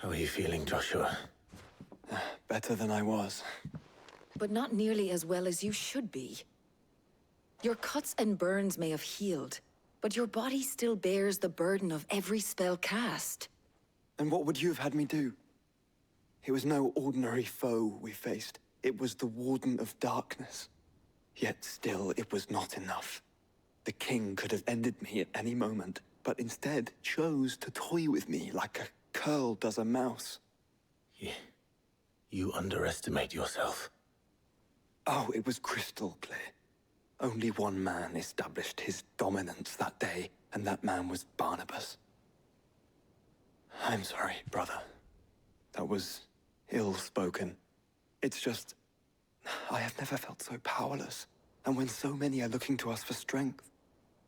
How are you feeling, Joshua? Better than I was. But not nearly as well as you should be. Your cuts and burns may have healed, but your body still bears the burden of every spell cast. And what would you have had me do? It was no ordinary foe we faced. It was the Warden of Darkness. Yet still, it was not enough. The king could have ended me at any moment, but instead chose to toy with me like a curl does a mouse. You underestimate yourself. Oh, it was crystal clear. Only one man established his dominance that day, and that man was Barnabas. I'm sorry, brother. That was ill-spoken. It's just, I have never felt so powerless. And when so many are looking to us for strength,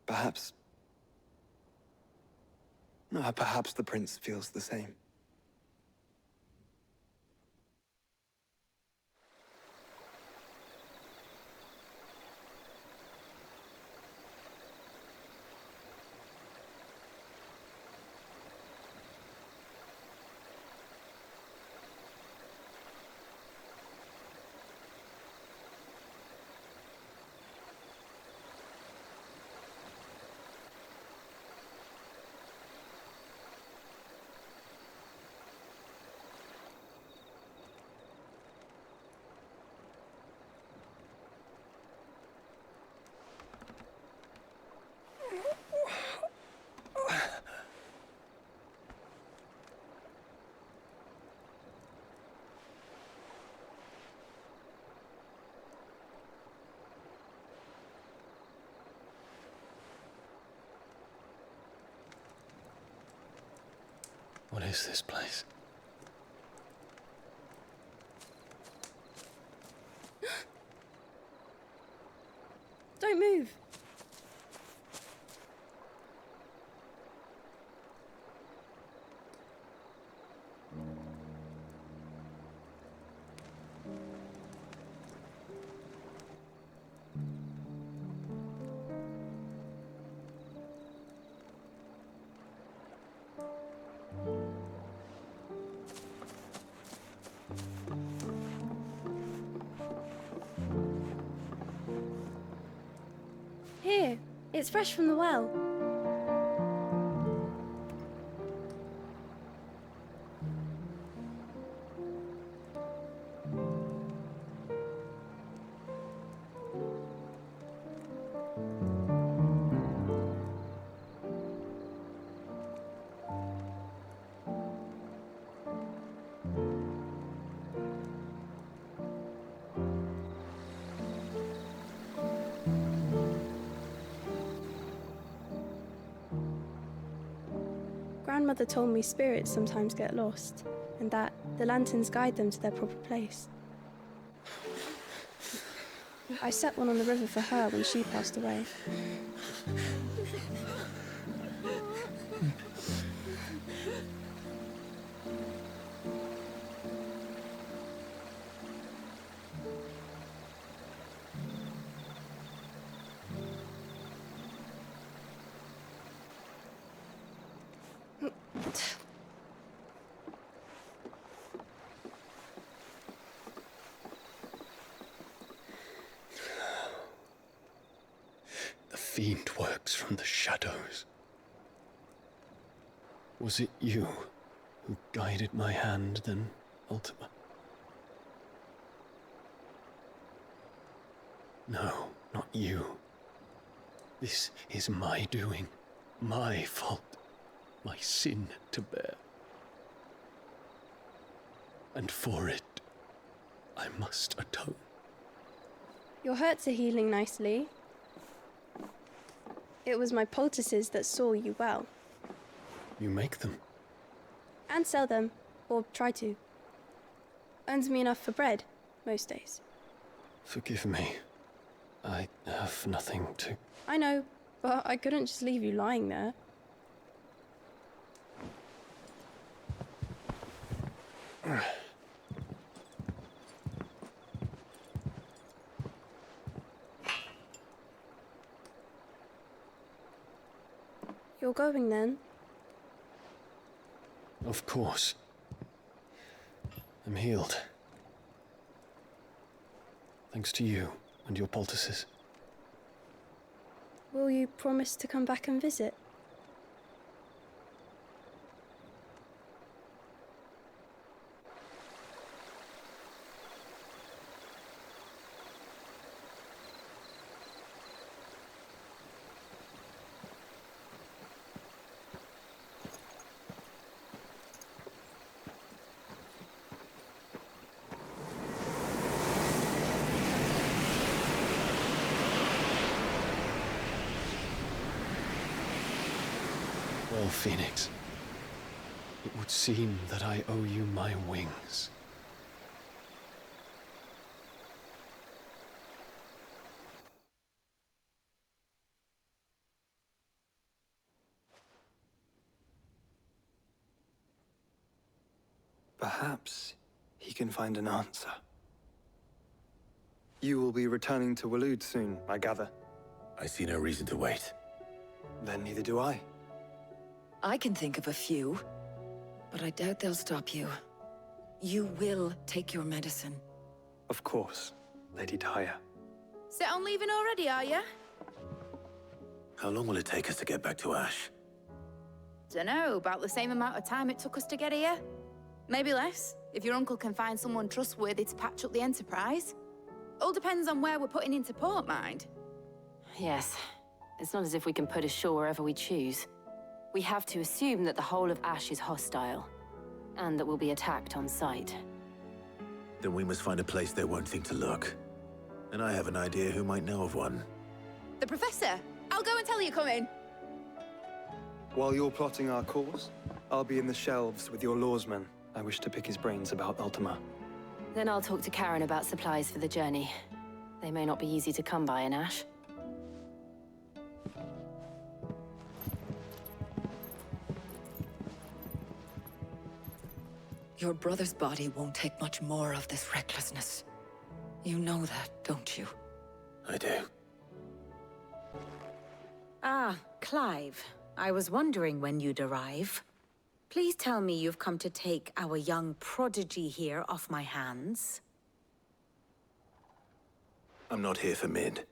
perhaps the prince feels the same. What is this place? Don't move. Here, it's fresh from the well. Grandmother told me spirits sometimes get lost, and that the lanterns guide them to their proper place. I set one on the river for her when she passed away. The fiend works from the shadows. Was it you who guided my hand then, Ultima? No, not you. This is my doing, my fault, my sin to bear. And for it, I must atone. Your hurts are healing nicely. It was my poultices that saw you well. You make them? And sell them, or try to. Earns me enough for bread, most days. Forgive me. I have nothing to... I know, but I couldn't just leave you lying there. You're going then? Of course. I'm healed. Thanks to you and your poultices. Will you promise to come back and visit? Well, Phoenix, it would seem that I owe you my wings. Perhaps he can find an answer. You will be returning to Waloed soon, I gather. I see no reason to wait. Then neither do I. I can think of a few, but I doubt they'll stop you. You will take your medicine. Of course, Lady Daya. Set on leaving already, are you? How long will it take us to get back to Ash? Dunno, about the same amount of time it took us to get here. Maybe less, if your uncle can find someone trustworthy to patch up the Enterprise. All depends on where we're putting into port, mind. Yes. It's not as if we can put ashore wherever we choose. We have to assume that the whole of Ash is hostile, and that we'll be attacked on sight. Then we must find a place they won't think to look. And I have an idea who might know of one. The Professor! I'll go and tell you come in. While you're plotting our course, I'll be in the shelves with your lawsman. I wish to pick his brains about Ultima. Then I'll talk to Karen about supplies for the journey. They may not be easy to come by in Ash. Your brother's body won't take much more of this recklessness. You know that, don't you? I do. Ah, Clive. I was wondering when you'd arrive. Please tell me you've come to take our young prodigy here off my hands. I'm not here for Mid.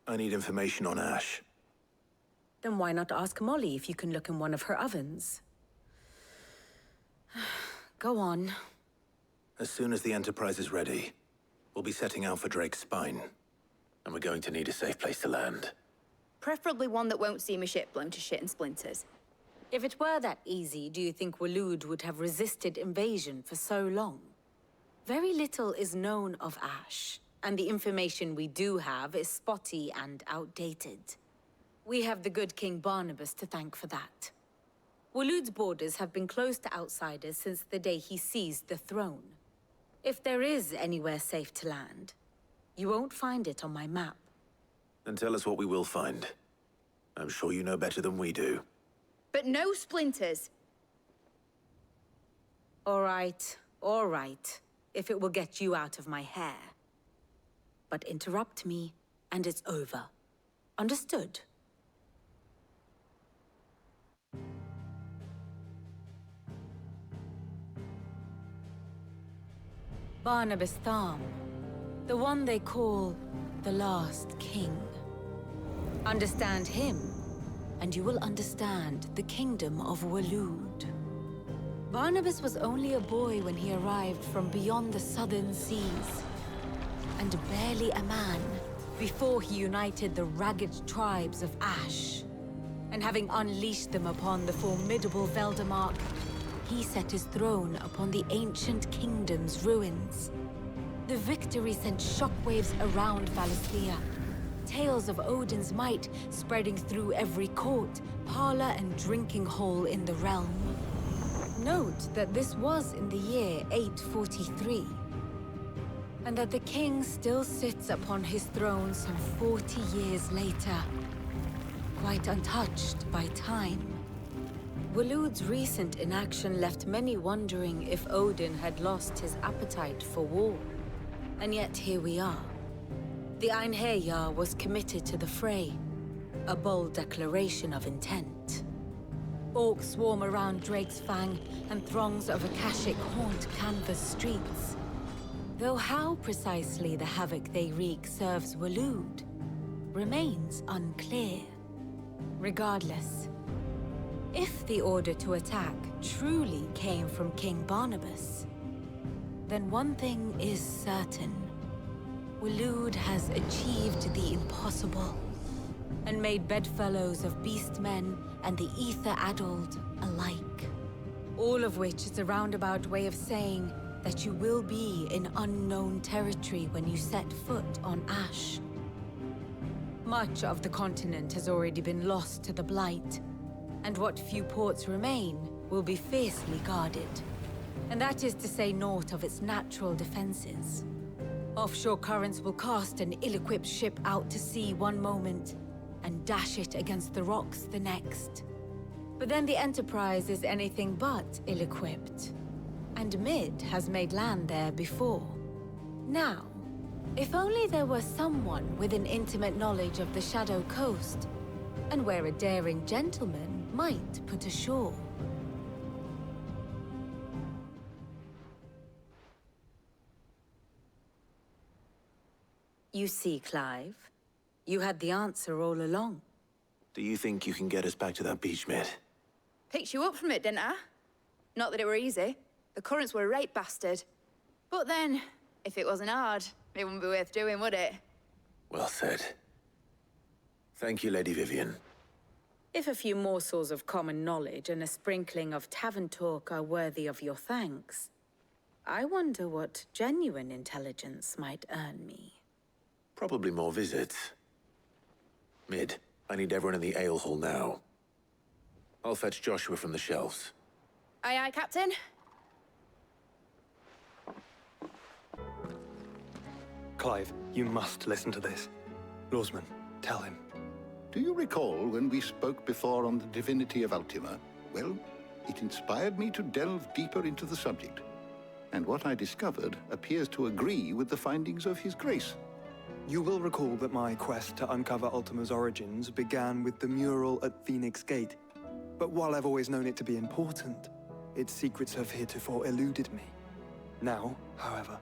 I need information on Ash. Then why not ask Molly if you can look in one of her ovens? Go on. As soon as the Enterprise is ready, we'll be setting out for Drake's Spine. And we're going to need a safe place to land. Preferably one that won't see my ship blown to shit and splinters. If it were that easy, do you think Waloed would have resisted invasion for so long? Very little is known of Ash, and the information we do have is spotty and outdated. We have the good King Barnabas to thank for that. Waloed's borders have been closed to outsiders since the day he seized the throne. If there is anywhere safe to land, you won't find it on my map. Then tell us what we will find. I'm sure you know better than we do. But no splinters. All right, if it will get you out of my hair. But interrupt me, and it's over. Understood? Barnabas Tharmr, the one they call the Last King. Understand him, and you will understand the kingdom of Waloed. Barnabas was only a boy when he arrived from beyond the southern seas, and barely a man before he united the ragged tribes of Ash. And having unleashed them upon the formidable Veldamark, he set his throne upon the ancient kingdom's ruins. The victory sent shockwaves around Valisthea, tales of Odin's might spreading through every court, parlor, and drinking hole in the realm. Note that this was in the year 843, and that the king still sits upon his throne some 40 years later, quite untouched by time. Waloed's recent inaction left many wondering if Odin had lost his appetite for war. And yet here we are. The Einherjar was committed to the fray, a bold declaration of intent. Orcs swarm around Drake's Fang, and throngs of Akashic haunt canvas streets. Though how precisely the havoc they wreak serves Waloed remains unclear. Regardless, if the order to attack truly came from King Barnabas, then one thing is certain. Waloed has achieved the impossible, and made bedfellows of beastmen and the ether-addled alike. All of which is a roundabout way of saying that you will be in unknown territory when you set foot on Ash. Much of the continent has already been lost to the Blight, and what few ports remain will be fiercely guarded. And that is to say naught of its natural defenses. Offshore currents will cast an ill-equipped ship out to sea one moment, and dash it against the rocks the next. But then the Enterprise is anything but ill-equipped. And Mid has made land there before. Now, if only there were someone with an intimate knowledge of the Shadow Coast, and where a daring gentleman might put ashore. You see, Clive, you had the answer all along. Do you think you can get us back to that beach, Mid? Picked you up from it, didn't I? Not that it were easy. The currents were a right bastard. But then, if it wasn't hard, it wouldn't be worth doing, would it? Well said. Thank you, Lady Vivian. If a few morsels of common knowledge and a sprinkling of tavern talk are worthy of your thanks, I wonder what genuine intelligence might earn me. Probably more visits. Mid, I need everyone in the ale hall now. I'll fetch Joshua from the shelves. Aye, aye, Captain. Clive, you must listen to this. Lawsman, tell him. Do you recall when we spoke before on the divinity of Ultima? Well, it inspired me to delve deeper into the subject. And what I discovered appears to agree with the findings of His Grace. You will recall that my quest to uncover Ultima's origins began with the mural at Phoenix Gate. But while I've always known it to be important, its secrets have heretofore eluded me. Now, however,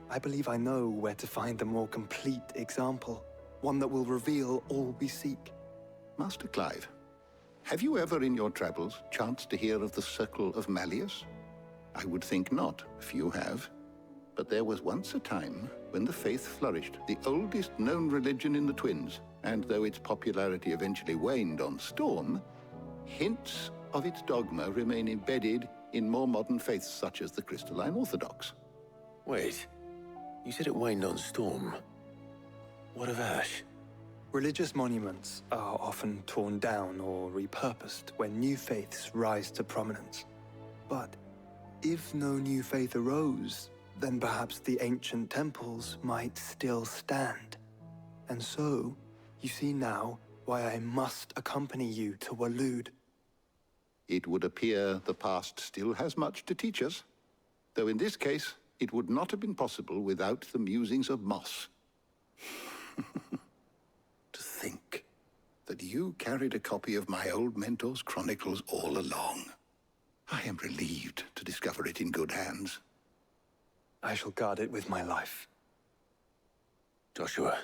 I believe I know where to find the more complete example, one that will reveal all we seek. Master Clive, have you ever in your travels chanced to hear of the Circle of Malleus? I would think not, if you have. But there was once a time when the faith flourished, the oldest known religion in the Twins, and though its popularity eventually waned on Storm, hints of its dogma remain embedded in more modern faiths such as the Crystalline Orthodox. Wait, you said it waned on Storm. What of Ash? Religious monuments are often torn down or repurposed when new faiths rise to prominence. But if no new faith arose, then perhaps the ancient temples might still stand. And so, you see now why I must accompany you to Waloed. It would appear the past still has much to teach us, though in this case, it would not have been possible without the musings of Moss. To think that you carried a copy of my old mentor's chronicles all along. I am relieved to discover it in good hands. I shall guard it with my life. Joshua,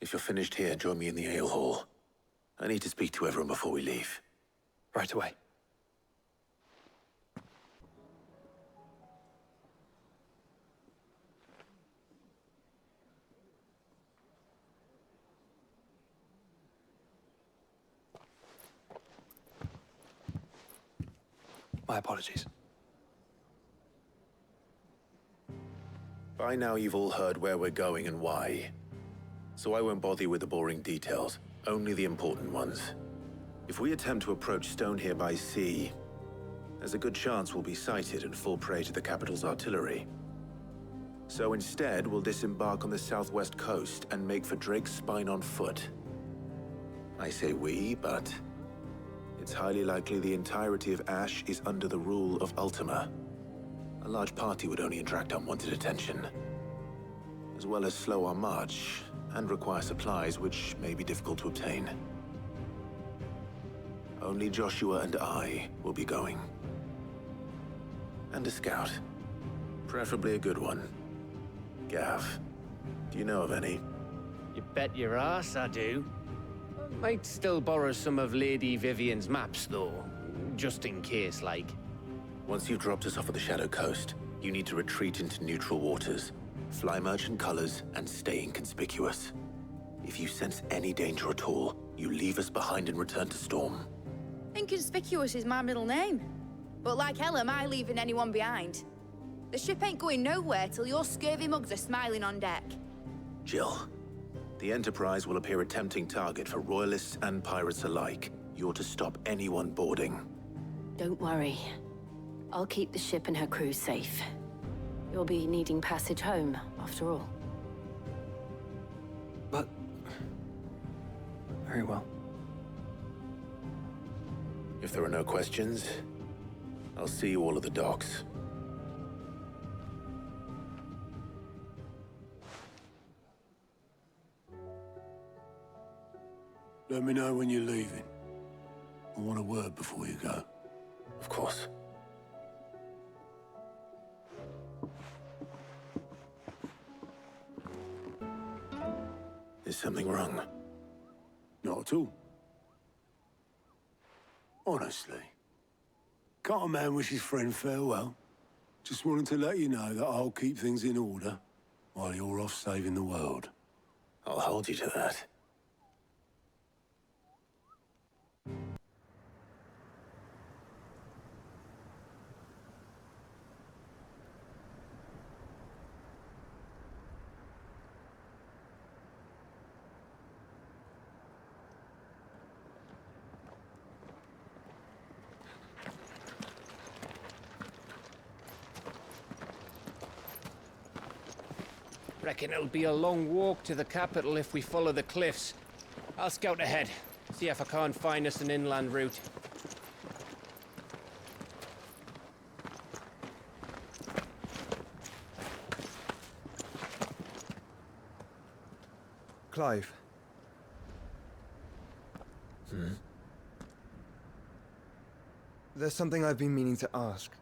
if you're finished here, join me in the ale hall. I need to speak to everyone before we leave. Right away. My apologies. By now you've all heard where we're going and why. So I won't bother you with the boring details, only the important ones. If we attempt to approach Stone here by sea, there's a good chance we'll be sighted and fall prey to the capital's artillery. So instead, we'll disembark on the southwest coast and make for Drake's Spine on foot. I say we, but it's highly likely the entirety of Ash is under the rule of Ultima. A large party would only attract unwanted attention, as well as slow our march and require supplies which may be difficult to obtain. Only Joshua and I will be going. And a scout. Preferably a good one. Gav, do you know of any? You bet your ass I do. Might still borrow some of Lady Vivian's maps, though. Just in case, like. Once you've dropped us off at the Shadow Coast, you need to retreat into neutral waters, fly merchant colors, and stay inconspicuous. If you sense any danger at all, you leave us behind and return to Storm. Inconspicuous is my middle name. But like hell am I leaving anyone behind. The ship ain't going nowhere till your scurvy mugs are smiling on deck. Jill, the Enterprise will appear a tempting target for royalists and pirates alike. You're to stop anyone boarding. Don't worry. I'll keep the ship and her crew safe. You'll be needing passage home, after all. But... very well. If there are no questions, I'll see you all at the docks. Let me know when you're leaving. I want a word before you go. Of course. Is something wrong? Not at all. Honestly. Can't a man wish his friend farewell? Just wanted to let you know that I'll keep things in order while you're off saving the world. I'll hold you to that. Reckon it'll be a long walk to the capital if we follow the cliffs. I'll scout ahead, see if I can't find us an inland route. Clive. There's something I've been meaning to ask.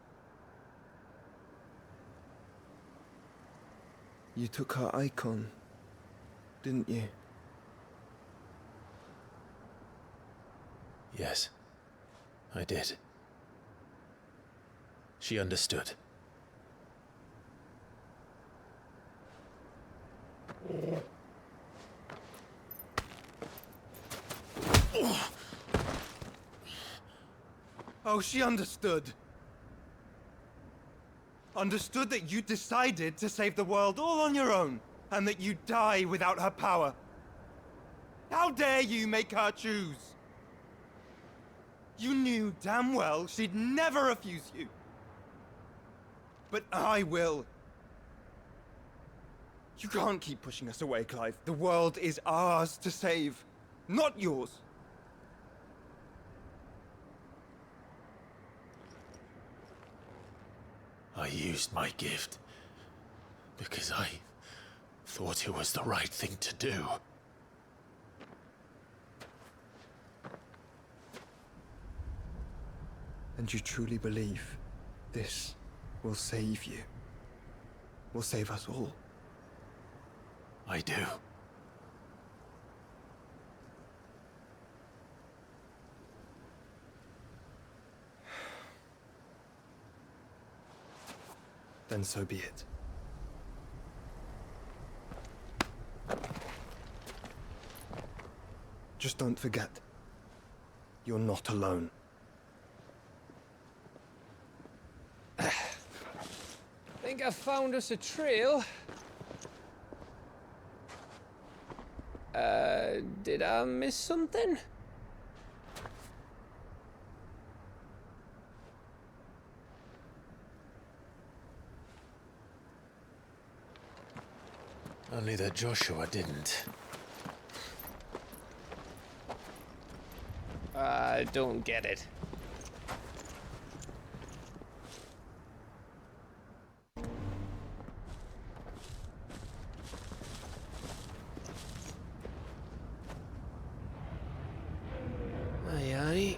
You took her icon, didn't you? Yes, I did. She understood. Oh, she understood. Understood that you decided to save the world all on your own, and that you'd die without her power. How dare you make her choose? You knew damn well she'd never refuse you. But I will. You can't keep pushing us away, Clive. The world is ours to save, not yours. I used my gift because I thought it was the right thing to do. And you truly believe this will save you? Will save us all? I do. Then so be it. Just don't forget, you're not alone. Think I found us a trail. Did I miss something? Only that Joshua didn't. I don't get it. Aye, aye.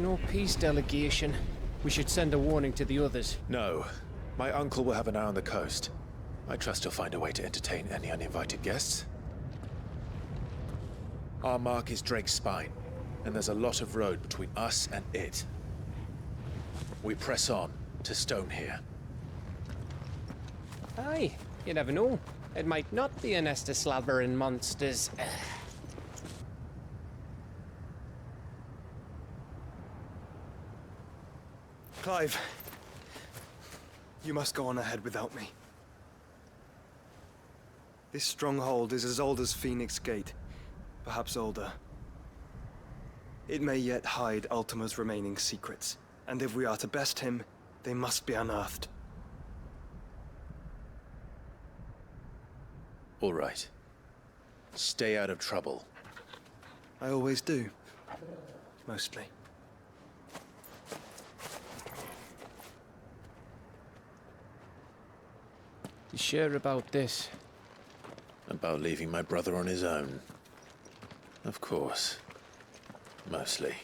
no peace delegation. We should send a warning to the others. No. My uncle will have an eye on the coast. I trust he'll find a way to entertain any uninvited guests. Our mark is Drake's Spine, and there's a lot of road between us and it. We press on to Stone here. Aye, you never know. It might not be a nest of slavering monsters. Clive, you must go on ahead without me. This stronghold is as old as Phoenix Gate, perhaps older. It may yet hide Ultima's remaining secrets, and if we are to best him, they must be unearthed. All right. Stay out of trouble. I always do. Mostly. You sure about this? About leaving my brother on his own? Of course. Mostly.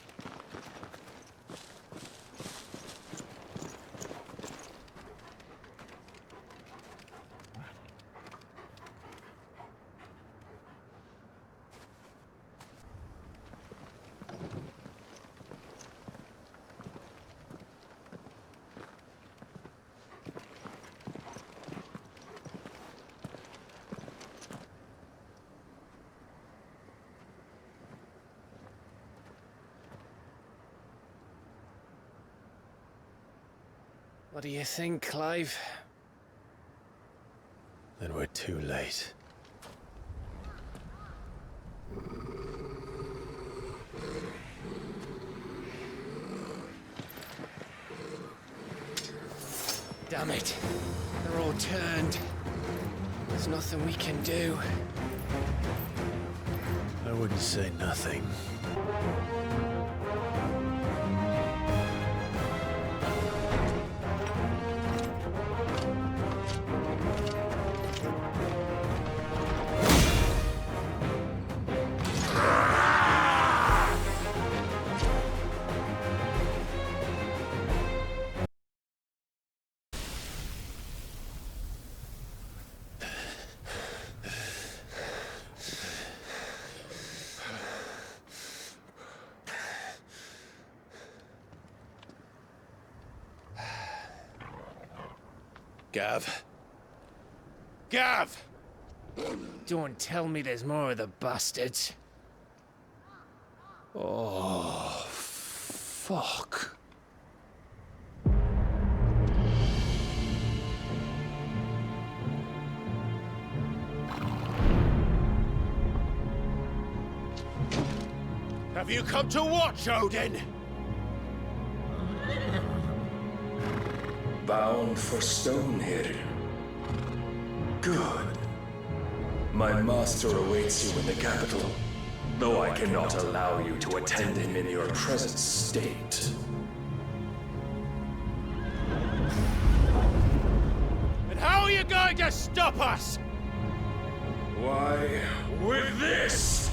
What do you think, Clive? Then we're too late. Damn it. They're all turned. There's nothing we can do. I wouldn't say nothing. Gav? Gav! Don't tell me there's more of the bastards. Oh, fuck. Have you come to watch, Odin? Bound for Stone here. Good. My master awaits you in the capital, though I cannot allow you to attend him in your present state. And how are you going to stop us? Why, with this!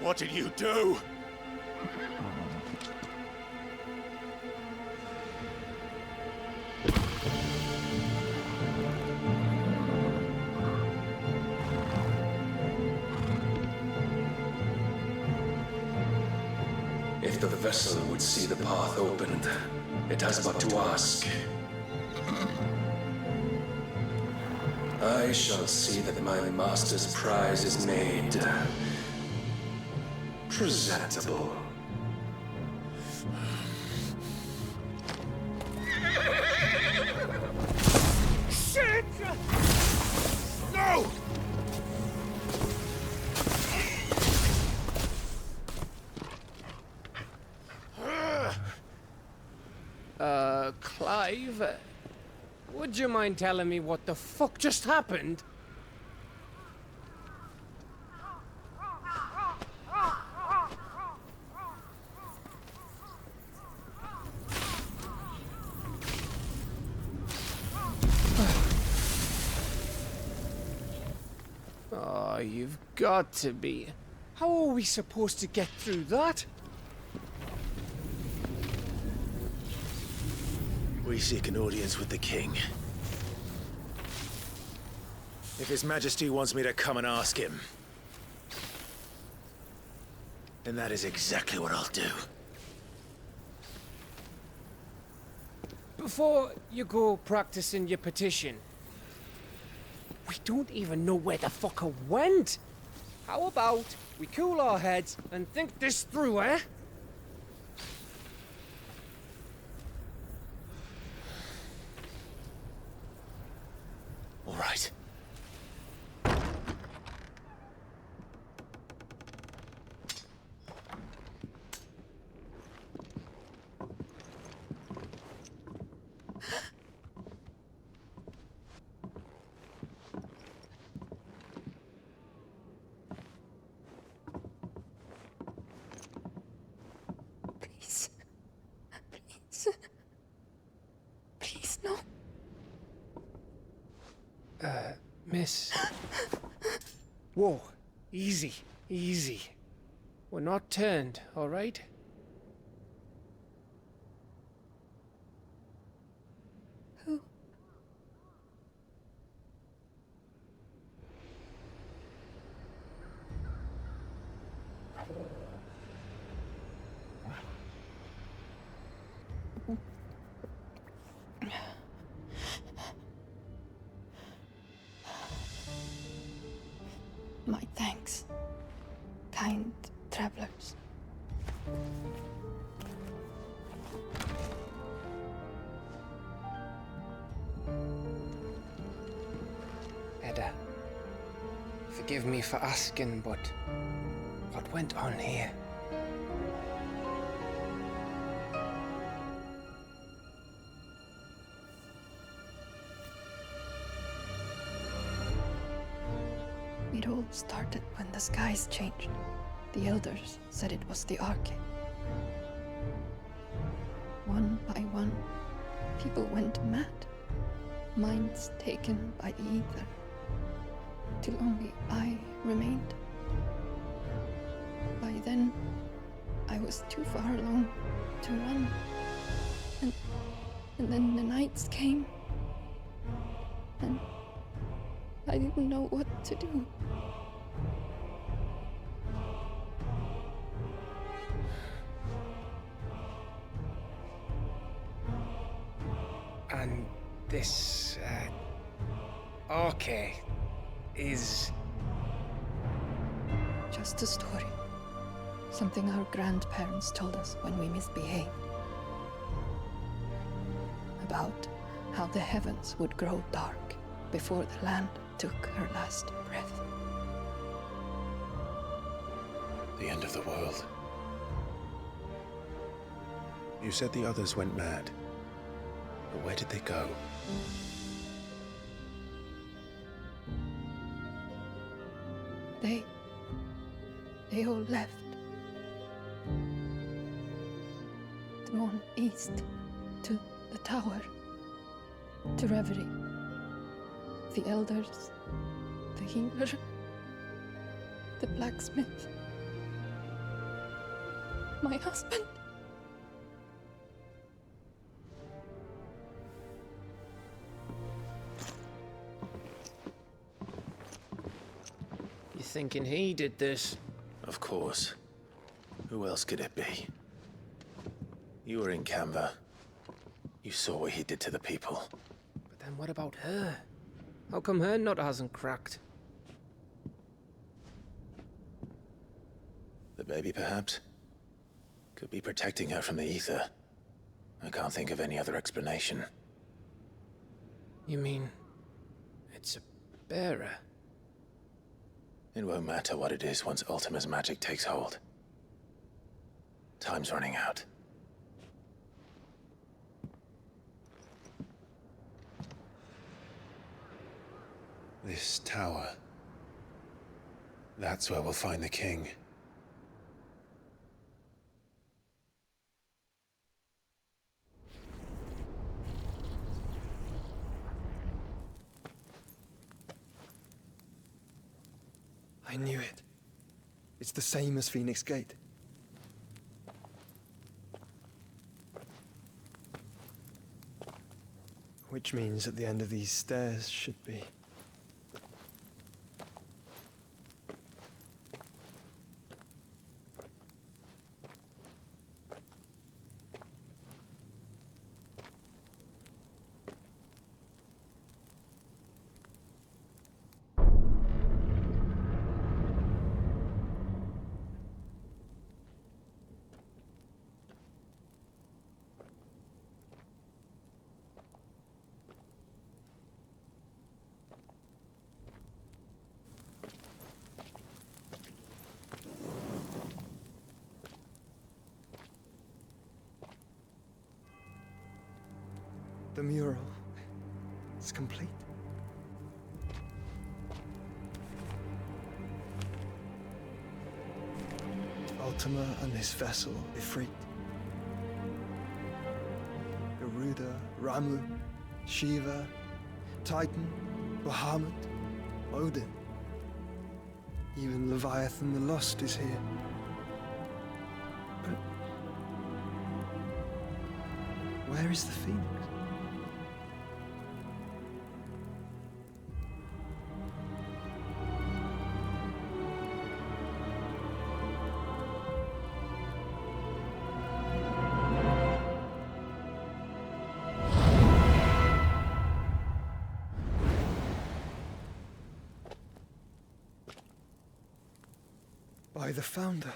What did you do? If the vessel would see the path opened, it has but to ask. I shall see that my master's prize is made presentable. Shit! No! Clive, would you mind telling me what the fuck just happened? Oh, you've got to be. How are we supposed to get through that? We seek an audience with the king. If His Majesty wants me to come and ask him, then that is exactly what I'll do. Before you go practicing your petition, we don't even know where the fucker went. How about we cool our heads and think this through, eh? All right. Please. Please. Please, no. Miss. Whoa. Easy. Easy. We're not turned, all right? Who? My thanks, kind travelers. Edda, forgive me for asking, but what went on here? It all started when the skies changed. The elders said it was the Arcade. One by one, people went mad. Minds taken by the ether. Till only I remained. By then, I was too far along to run. And then the nights came. And I didn't know what to do. And this, Arcade is... Just a story. Something our grandparents told us when we misbehaved. About how the heavens would grow dark before the land took her last breath. The end of the world. You said the others went mad. But where did they go? They all left. Drawn east to the tower, to reverie. The elders, the healer, the blacksmith, my husband. You thinking he did this? Of course. Who else could it be? You were in Canva. You saw what he did to the people. But then what about her? How come her nut hasn't cracked? The baby, perhaps? Could be protecting her from the ether. I can't think of any other explanation. You mean... it's a bearer? It won't matter what it is once Ultima's magic takes hold. Time's running out. This tower. That's where we'll find the king. I knew it. It's the same as Phoenix Gate. Which means at the end of these stairs should be... The mural is complete. Ultima and his vessel, Ifrit. Garuda, Ramu, Shiva, Titan, Bahamut, Odin. Even Leviathan the Lost is here. But where is the Phoenix? By the Founder.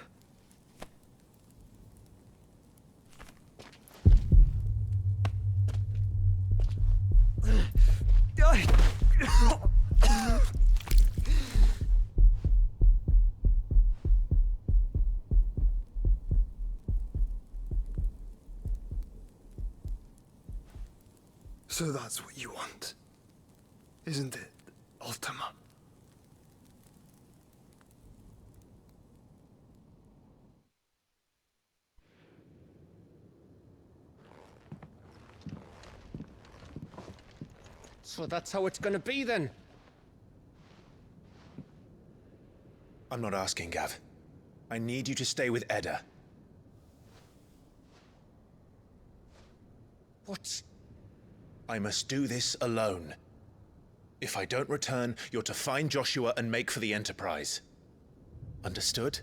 So that's what you want, isn't it, Ultima? So that's how it's gonna be then? I'm not asking, Gav. I need you to stay with Edda. What? I must do this alone. If I don't return, you're to find Joshua and make for the Enterprise. Understood?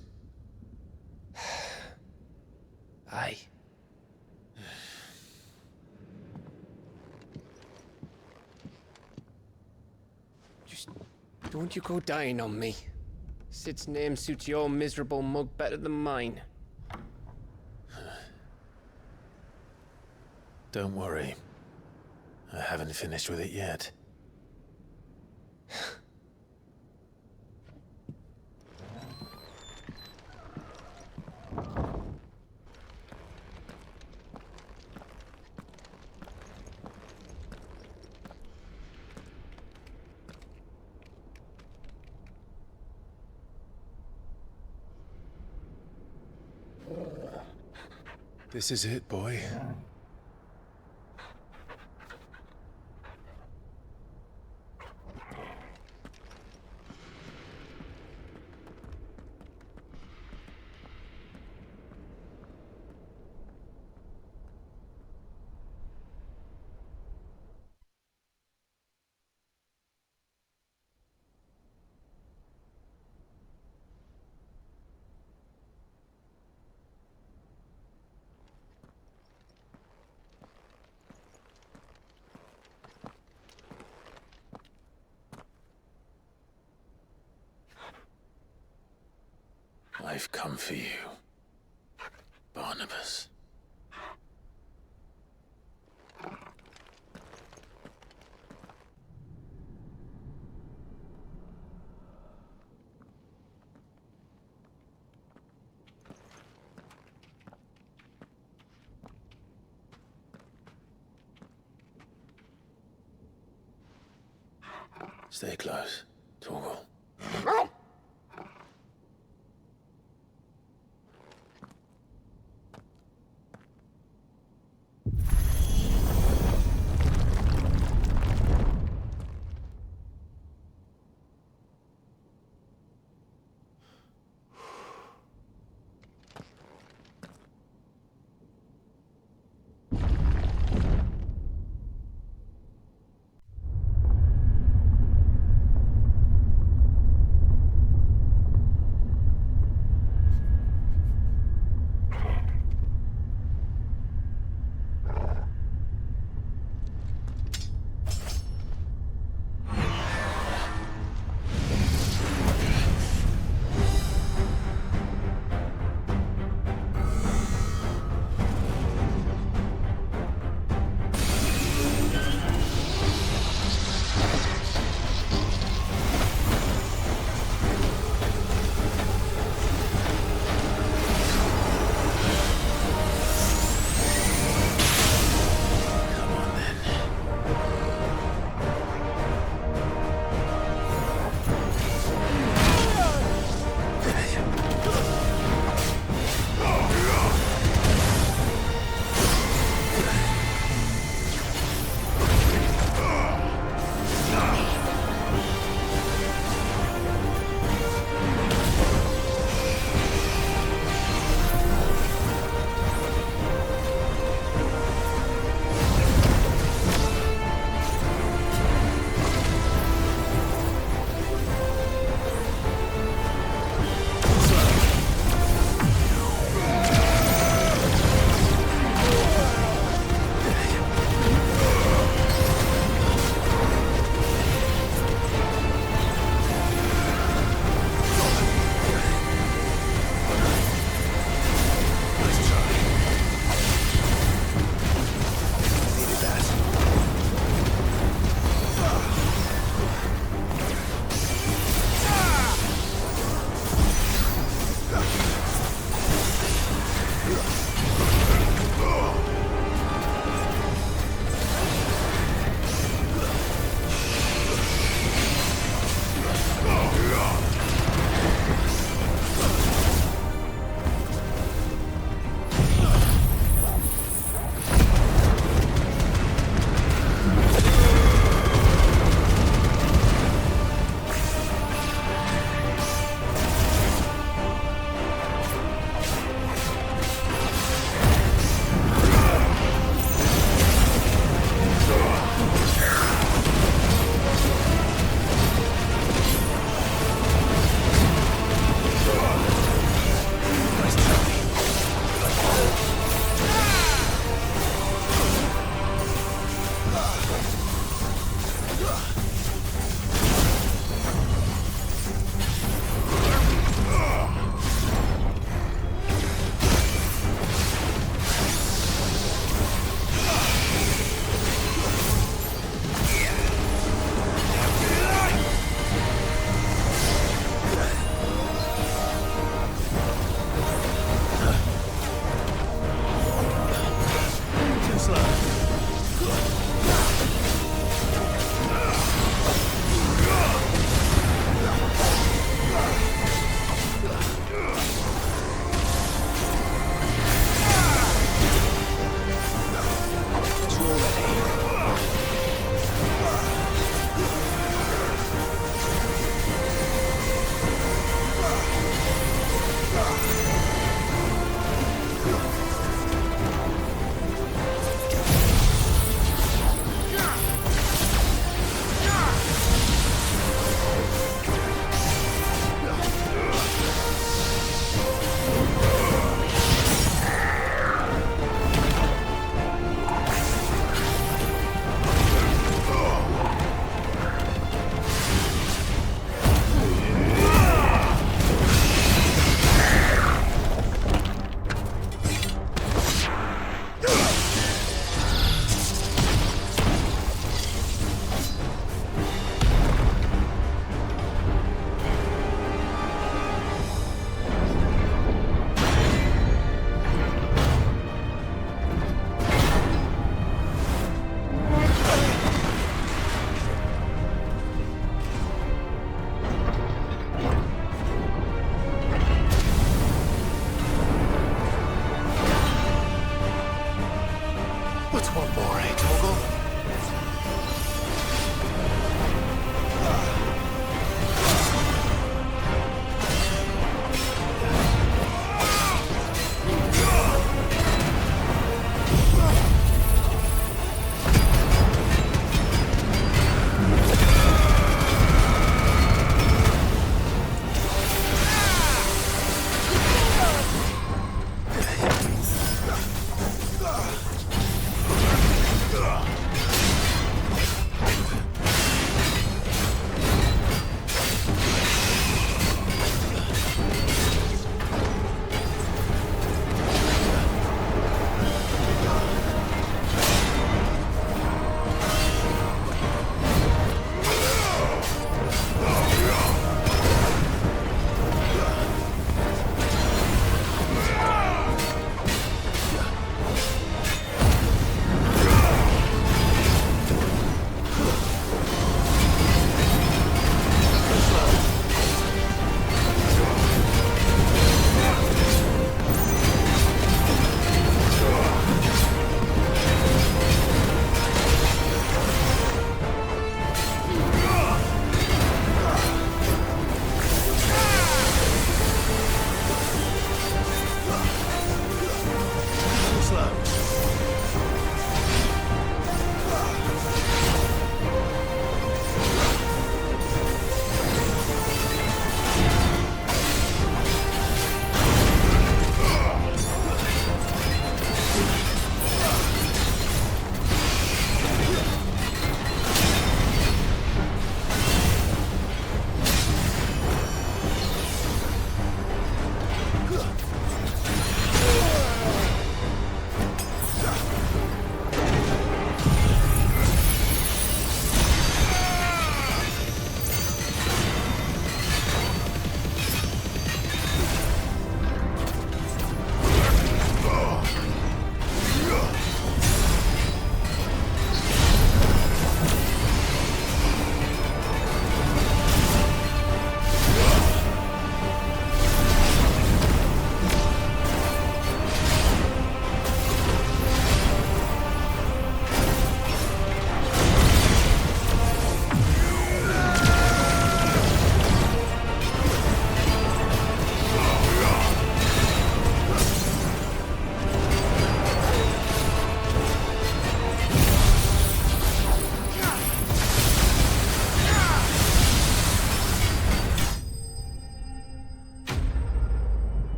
Aye. Just don't you go dying on me. Sid's name suits your miserable mug better than mine. Don't worry. I haven't finished with it yet. This is it, boy. I've come for you, Barnabas. Stay close, Torgal.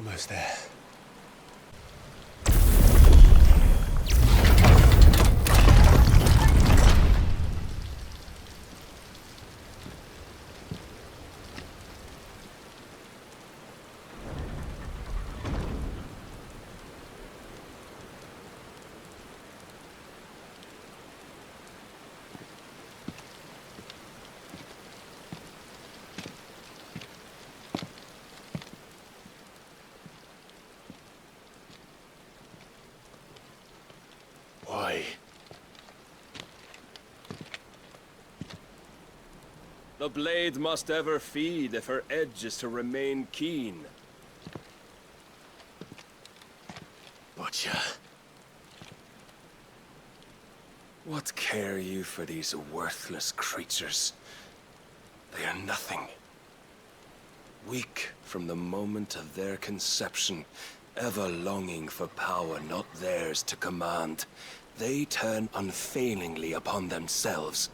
Almost there. Why? The blade must ever feed if her edge is to remain keen. Butcher. What care you for these worthless creatures? They are nothing. Weak from the moment of their conception, ever longing for power not theirs to command, they turn unfailingly upon themselves.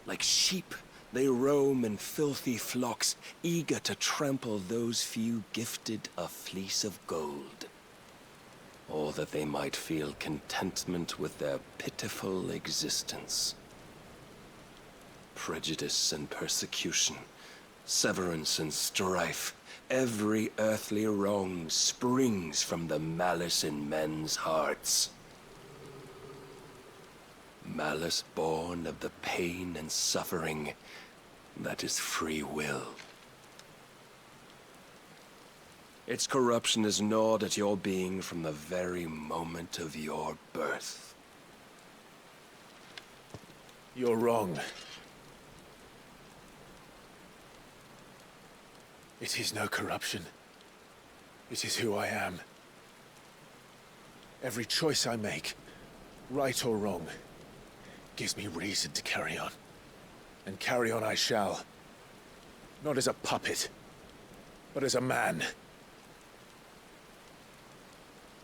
Like sheep, they roam in filthy flocks, eager to trample those few gifted a fleece of gold. Or that they might feel contentment with their pitiful existence. Prejudice and persecution, severance and strife, every earthly wrong springs from the malice in men's hearts. Malice born of the pain and suffering that is free will. Its corruption is gnawed at your being from the very moment of your birth. You're wrong. It is no corruption. It is who I am. Every choice I make, right or wrong, gives me reason to carry on. And carry on I shall. Not as a puppet, but as a man.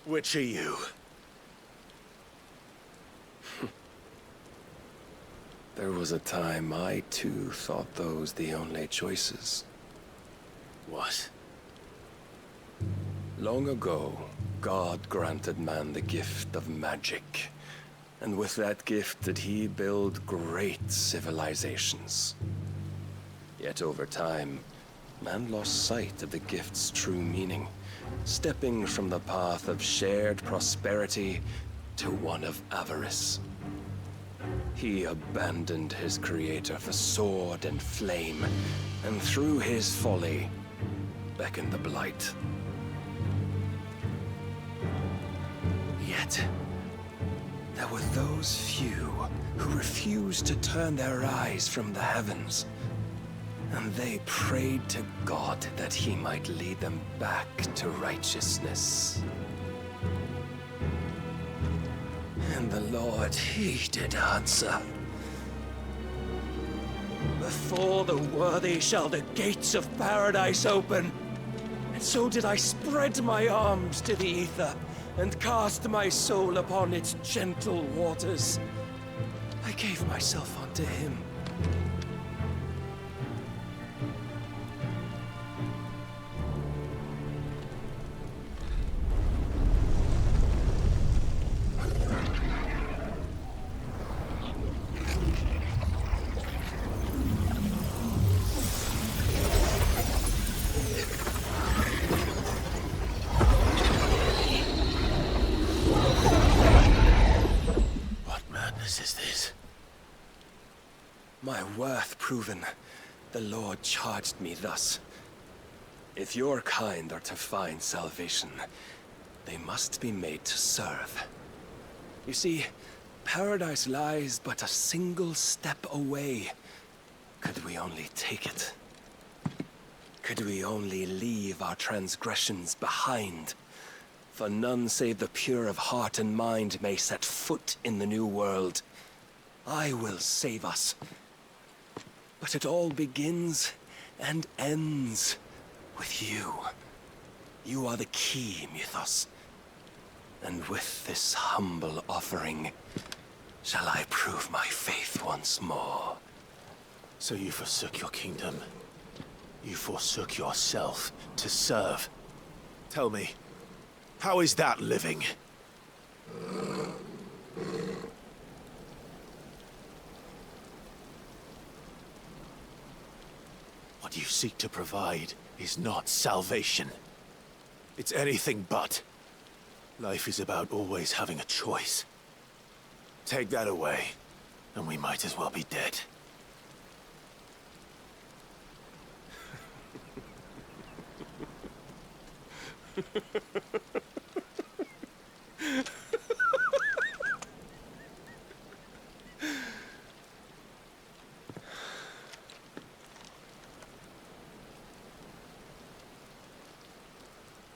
Which are you? There was a time I too thought those the only choices. What? Long ago, God granted man the gift of magic. And with that gift did he build great civilizations. Yet over time, man lost sight of the gift's true meaning, stepping from the path of shared prosperity to one of avarice. He abandoned his creator for sword and flame, and through his folly, beckoned the blight. Yet, there were those few who refused to turn their eyes from the heavens, and they prayed to God that he might lead them back to righteousness. And the Lord, he did answer. Before the worthy shall the gates of paradise open. And so did I spread my arms to the ether, and cast my soul upon its gentle waters. I gave myself unto him. Is this? My worth proven, the Lord charged me thus. If your kind are to find salvation, they must be made to serve. You see, paradise lies but a single step away. Could we only take it? Could we only leave our transgressions behind? For none save the pure of heart and mind may set foot in the new world. I will save us. But it all begins and ends with you. You are the key, Mythos. And with this humble offering, shall I prove my faith once more. So you forsook your kingdom. You forsook yourself to serve. Tell me, how is that living? What you seek to provide is not salvation. It's anything but. Life is about always having a choice. Take that away, and we might as well be dead.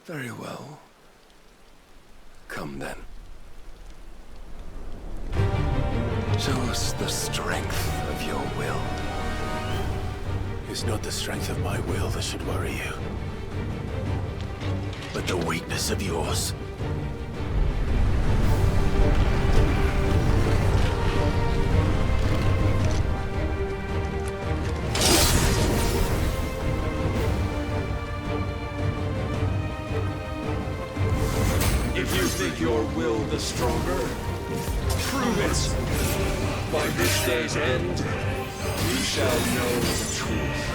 Very well. Come then. Show us the strength of your will. It's not the strength of my will that should worry you, but the weakness of yours. If you think your will the stronger, prove it. By this day's end, you shall know the truth.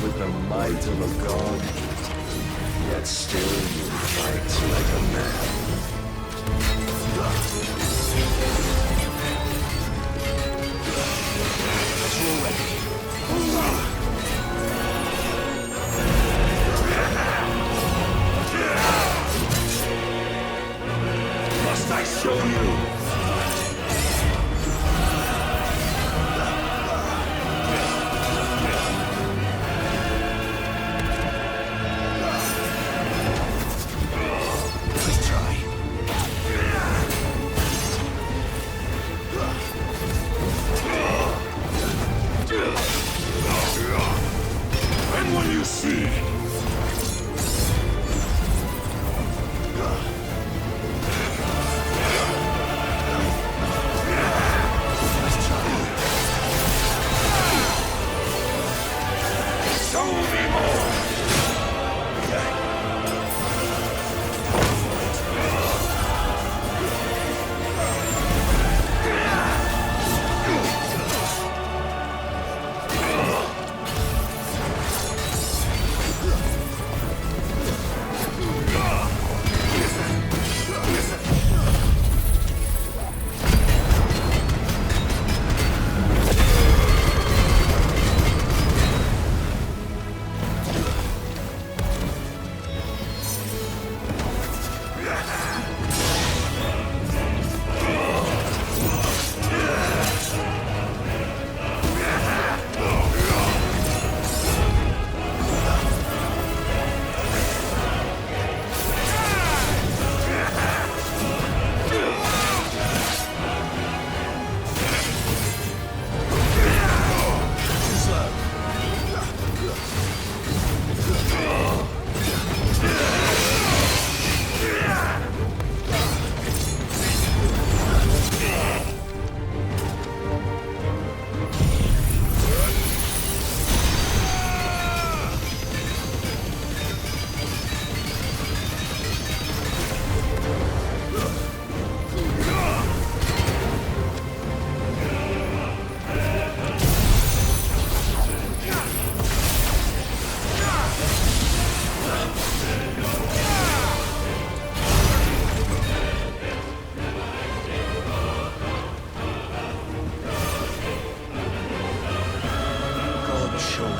With the might of a god, yet still you fight like a man. You're ready. Must I show you?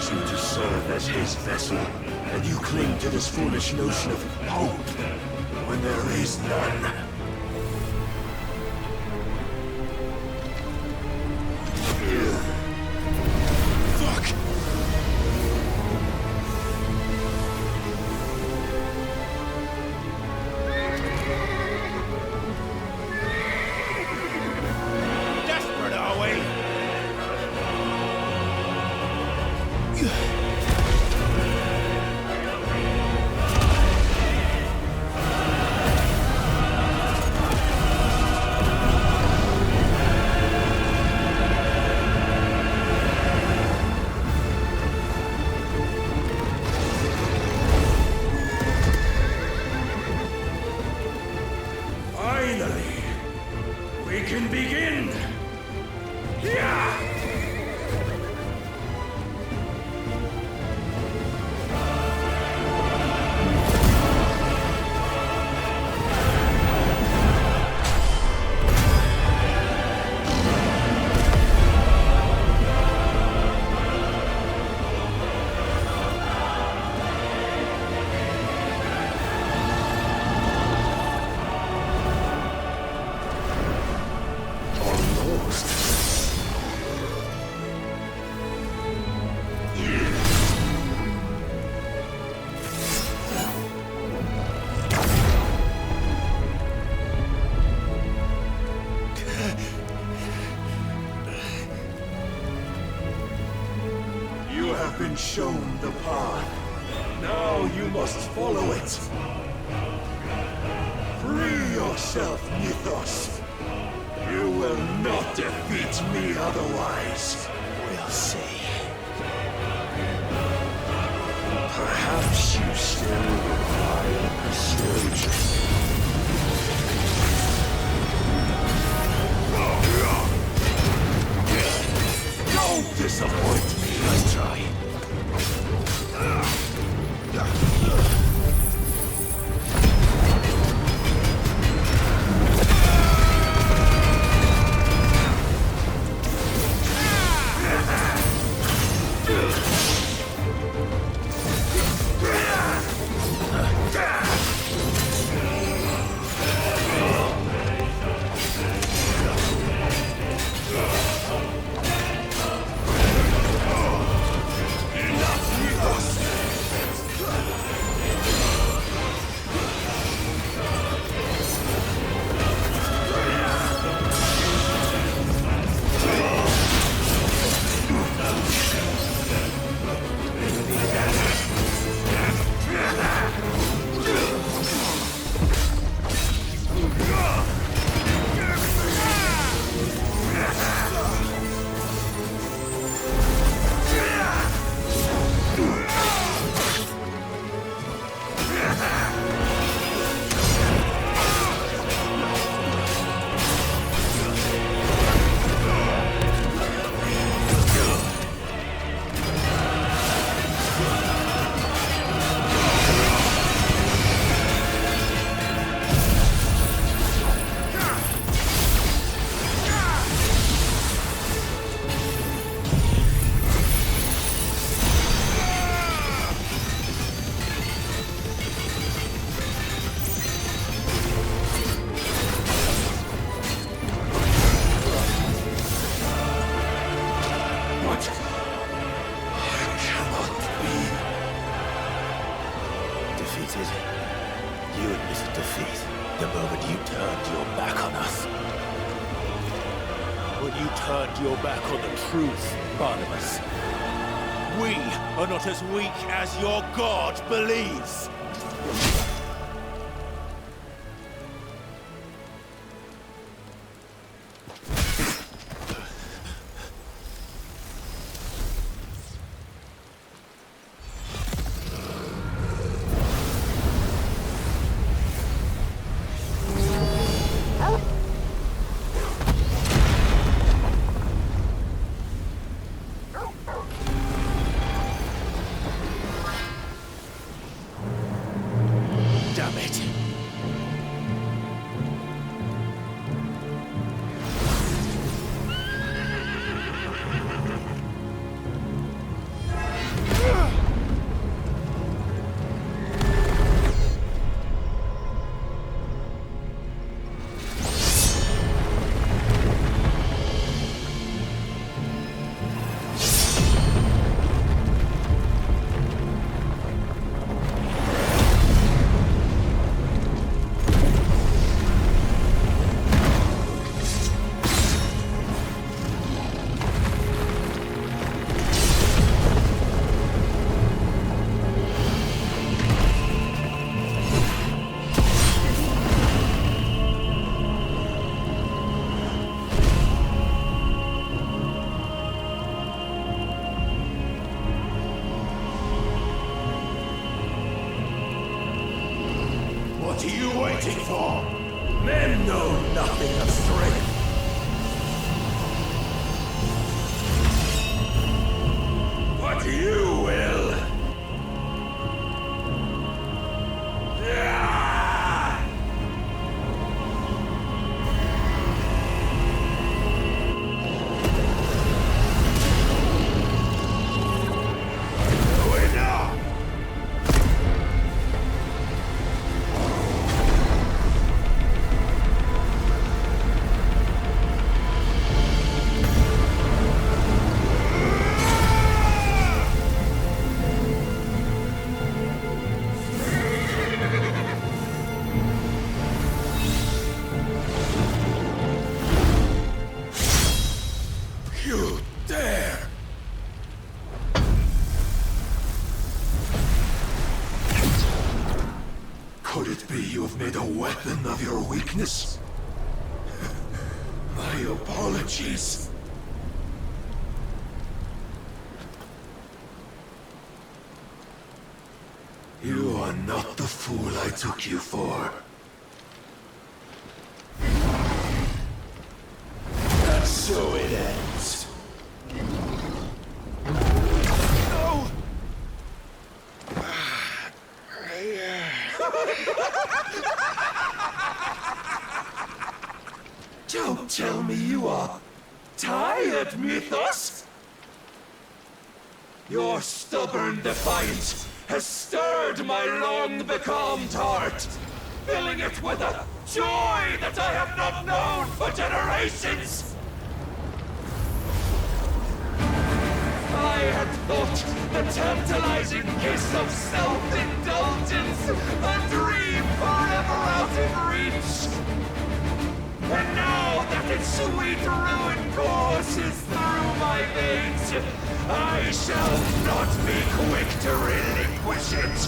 You to serve as his vessel, and you cling to this foolish notion of hope when there is none. Fuck! Desperate can begin! Yeah! Been shown the path. Now you must follow it. Free yourself, Mythos. You will not defeat me otherwise. We'll see. Perhaps you still require persuasion. Don't disappoint me. Let's try. You admitted defeat the moment you turned your back on us. When you turned your back on the truth, Barnabas. We are not as weak as your god believes. Damn it. What are you waiting for? Men know nothing of strength. You will. Could it be you have made a weapon of your weakness? My apologies. You are not the fool I took you for. And so it ends. No! Don't tell me you are tired, Mythos! Your stubborn defiance has stirred my long-becalmed heart, filling it with a joy that I have not known for generations! I had thought the tantalizing kiss of self-indulgence a dream forever out of reach. And now that its sweet ruin courses through my veins, I shall not be quick to relinquish it.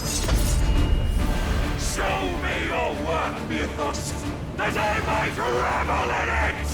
Show me your work, Mythos, that I might revel in it!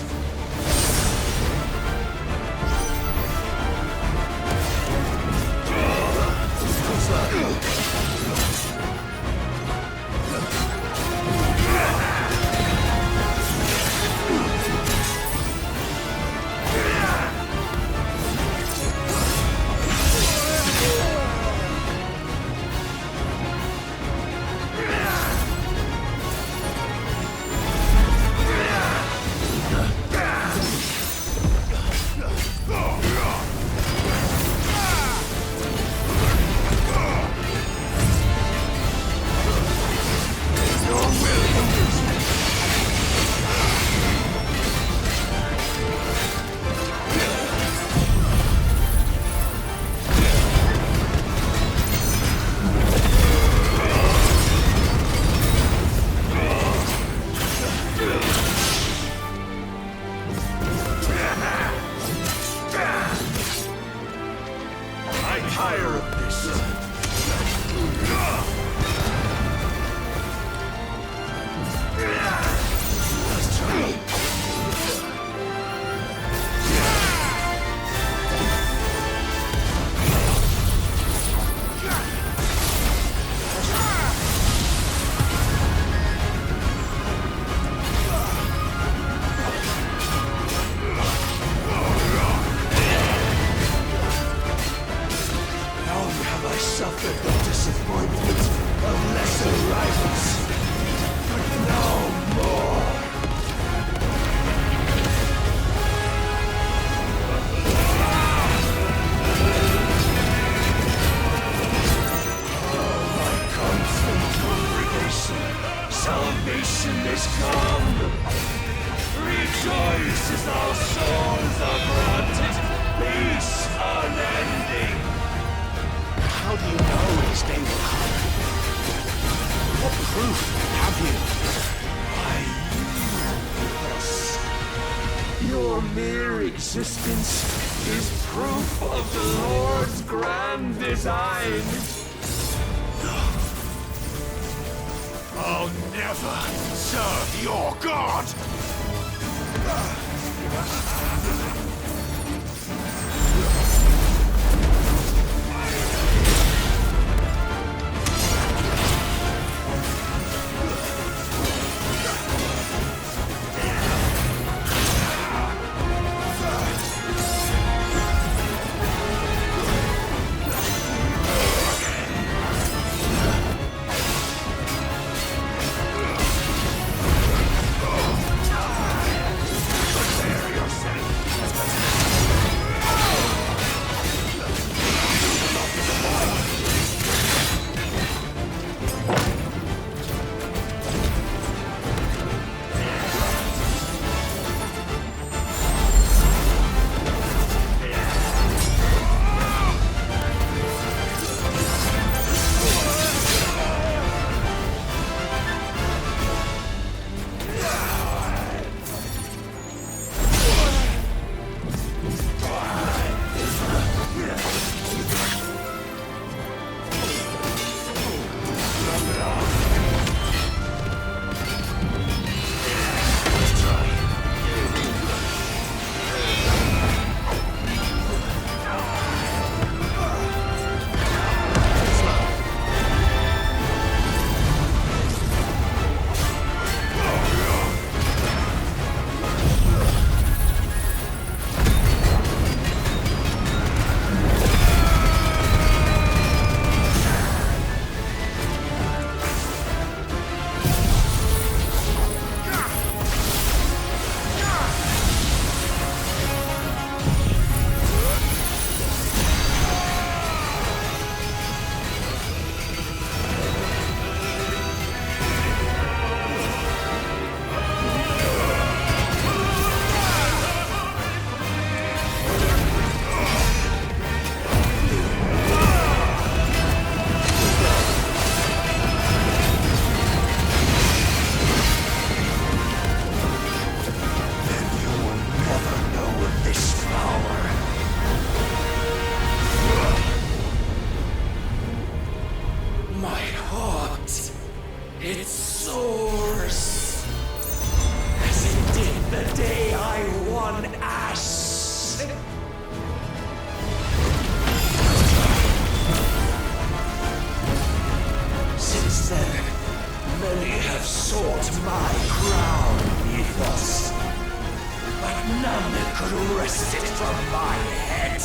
wrest it from my head!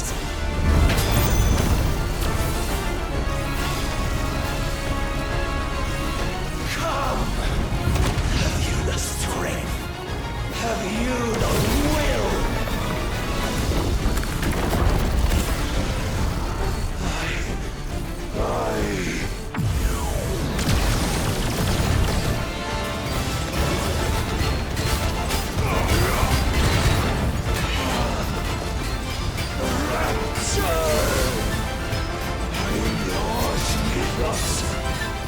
Come! Have you the strength? Have you the will?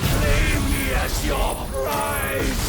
Claim me as your prize!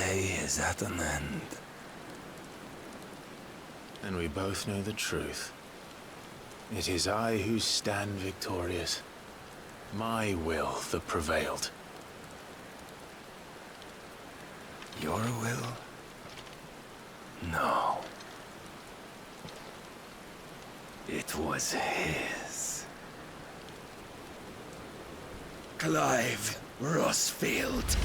Is at an end. And we both know the truth. It is I who stand victorious. My will that prevailed. Your will? No. It was his. Clive Rossfield.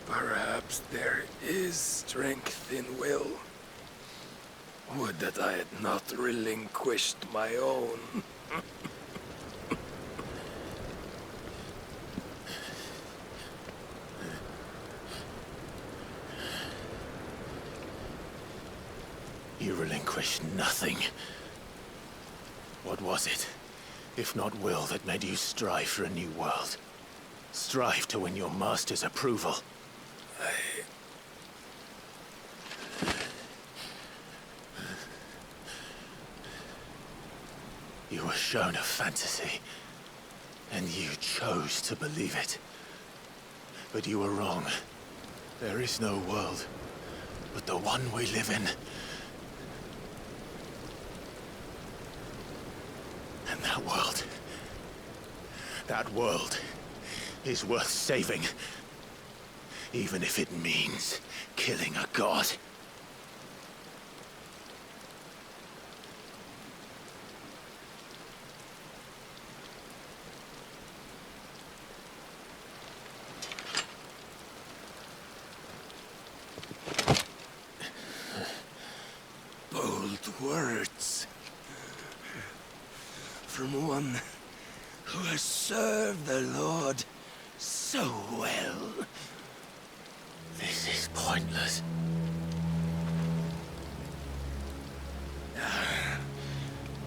Perhaps there is strength in will. Would that I had not relinquished my own. You relinquished nothing. What was it, if not will, that made you strive for a new world? Strive to win your master's approval? were shown a fantasy, and you chose to believe it. But you were wrong. There is no world but the one we live in. And that world is worth saving. Even if it means killing a god. Bold words. From one who has served the Lord so well. This is pointless.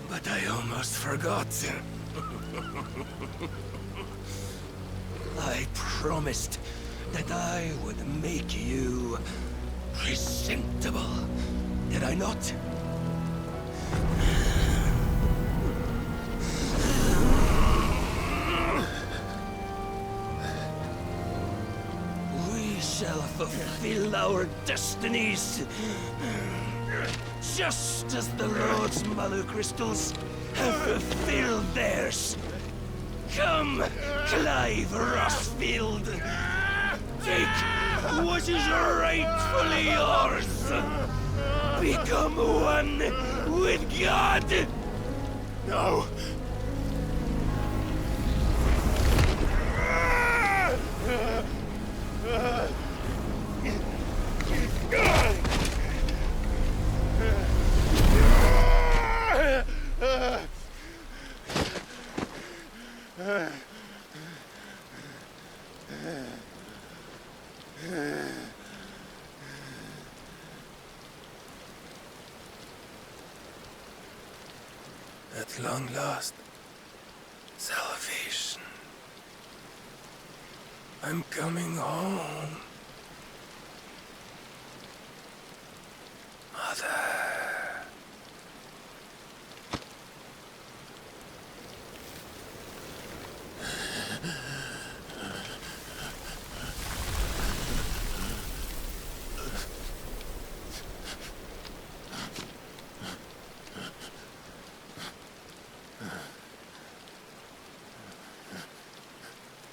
But I almost forgot. I promised that I would make you presentable. Did I not? We shall fulfill our destinies, just as the Lord's Mother Crystals have fulfilled theirs. Come, Clive Rossfield. Take what is rightfully yours. Become one with God. No. At long last, salvation. I'm coming home. Mother.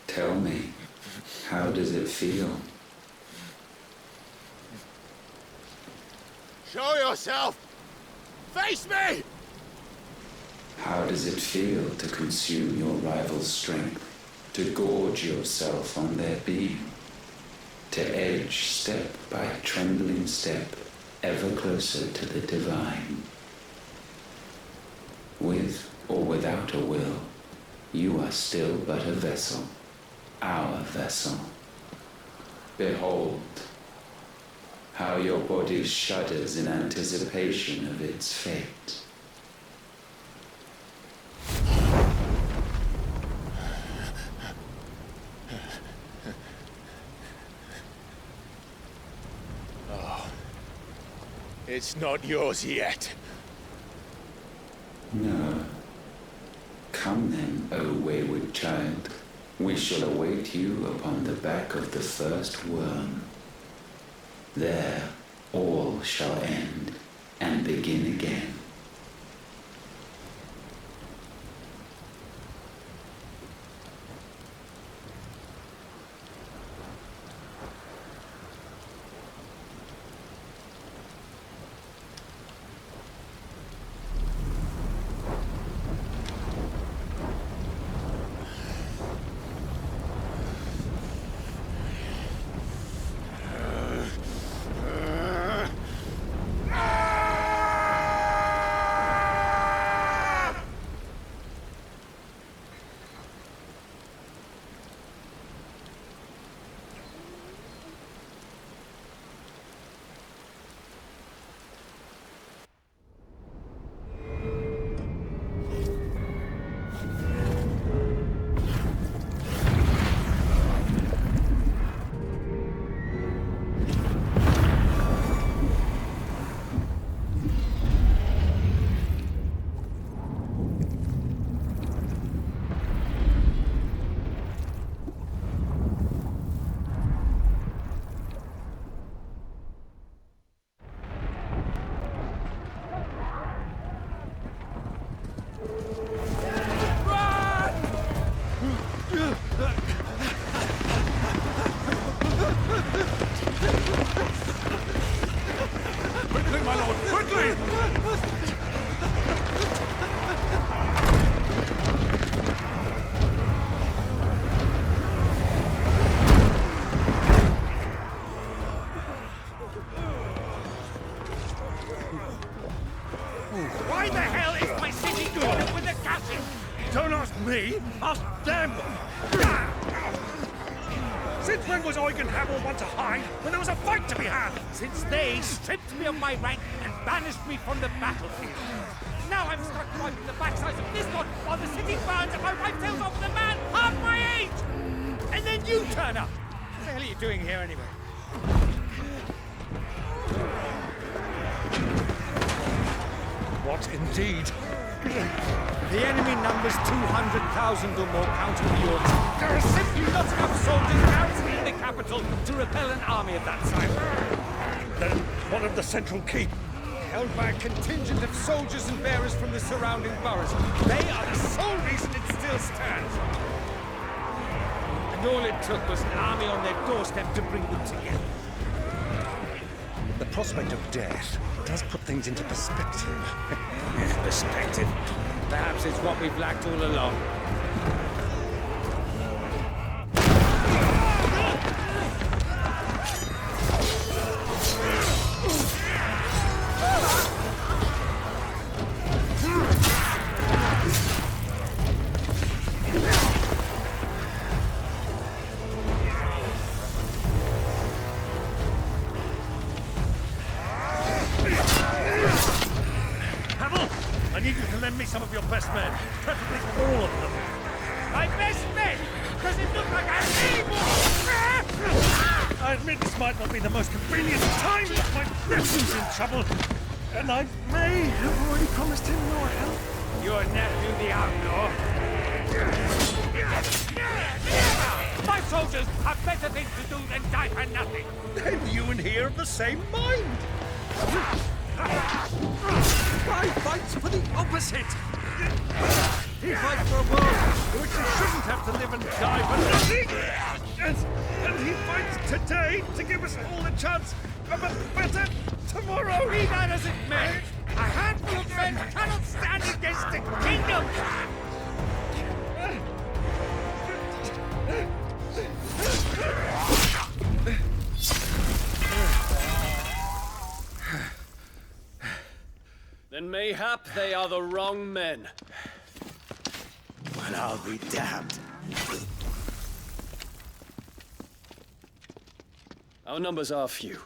Tell me, how does it feel? Show yourself! Face me! How does it feel to consume your rival's strength, to gorge yourself on their beam, to edge step by trembling step ever closer to the divine? With or without a will, you are still but a vessel, our vessel. Behold, how your body shudders in anticipation of its fate. Oh, it's not yours yet. No. Come then, O wayward child. We shall await you upon the back of the first worm. There all shall end and begin again. Why the hell is my city going with the gashes? Don't ask me, ask them! Since when was Eugen Hamel one to hide when there was a fight to be had? Since they stripped me of my rank and banished me from the battlefield. Now I'm stuck wiping the backsides of this one while the city burns and my wife tells off the man half my age! And then you turn up! What the hell are you doing here anyway? What indeed? The enemy numbers 200,000 or more counting yours. There are simply not enough soldiers garrisoning the capital to repel an army of that size. Then one of the central keep, held by a contingent of soldiers and bearers from the surrounding boroughs. They are the sole reason it still stands. And all it took was an army on their doorstep to bring them together. The prospect of death does put things into perspective. Perspective? Perhaps it's what we've lacked all along. Some of your best men, preferably all of them. My best men? Does it look like I need more? I admit this might not be the most convenient time, but my nephew's in trouble, and I may have already promised him your help. Your nephew, the outlaw? My soldiers have better things to do than die for nothing. Then you and he are of the same mind. I fights for the opposite! He fights for a world in which he shouldn't have to live and die for nothing! And he fights today to give us all a chance of a better tomorrow! Be that as it may, a handful of men cannot stand against the kingdom! Then mayhap they are the wrong men. Well, I'll be damned. Our numbers are few,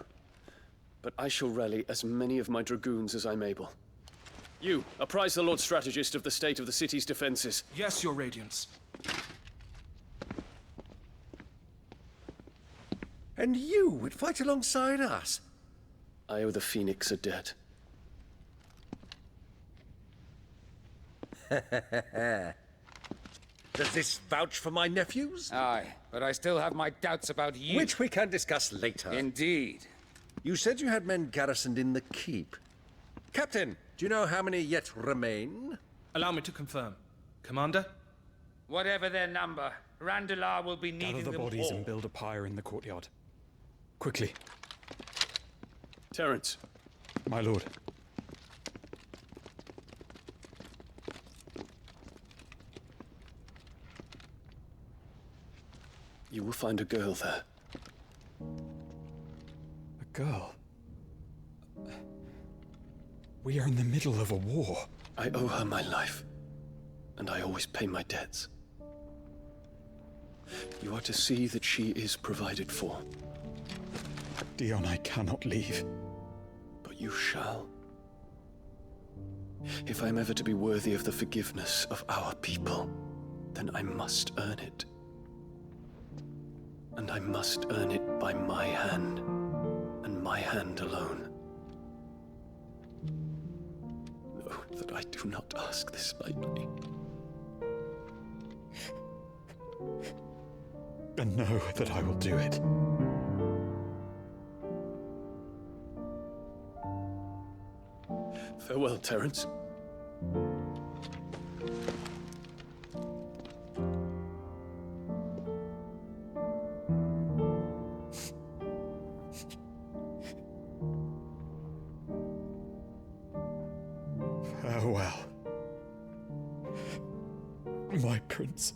but I shall rally as many of my dragoons as I'm able. You, apprise the Lord Strategist of the state of the city's defenses. Yes, Your Radiance. And you would fight alongside us? I owe the Phoenix a debt. Does this vouch for my nephews? Aye, but I still have my doubts about you. Which we can discuss later. Indeed. You said you had men garrisoned in the keep. Captain, do you know how many yet remain? Allow me to confirm. Commander? Whatever their number, Randalar will be needing them all. Gather the bodies and build a pyre in the courtyard. Quickly. Terence. My lord. You will find a girl there. A girl? We are in the middle of a war. I owe her my life, and I always pay my debts. You are to see that she is provided for. Dion, I cannot leave. But you shall. If I am ever to be worthy of the forgiveness of our people, then I must earn it. And I must earn it by my hand, and my hand alone. Know that I do not ask this lightly. And know that I will do it. Farewell, Terence. Farewell, my prince.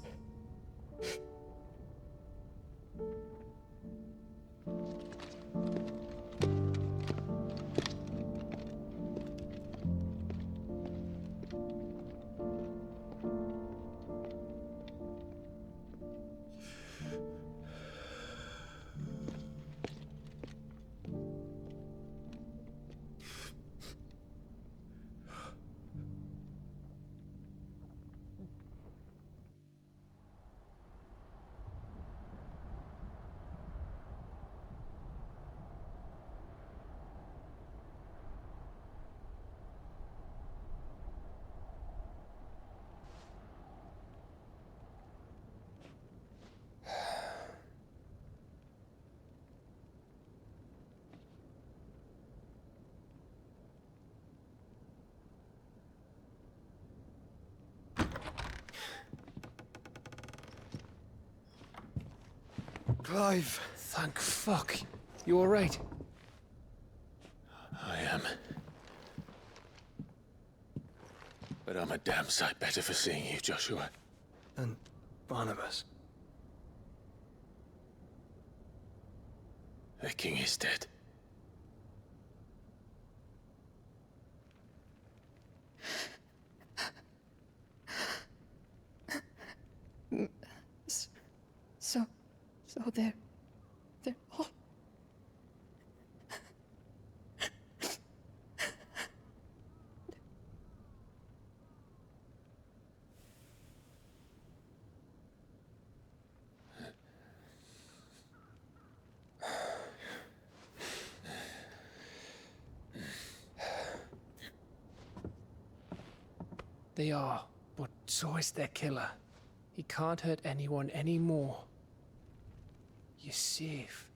Clive! Thank fuck. You alright? I am. But I'm a damn sight better for seeing you, Joshua. And Barnabas. The king is dead. So they're all... They are, but so is their killer. He can't hurt anyone anymore. You're safe.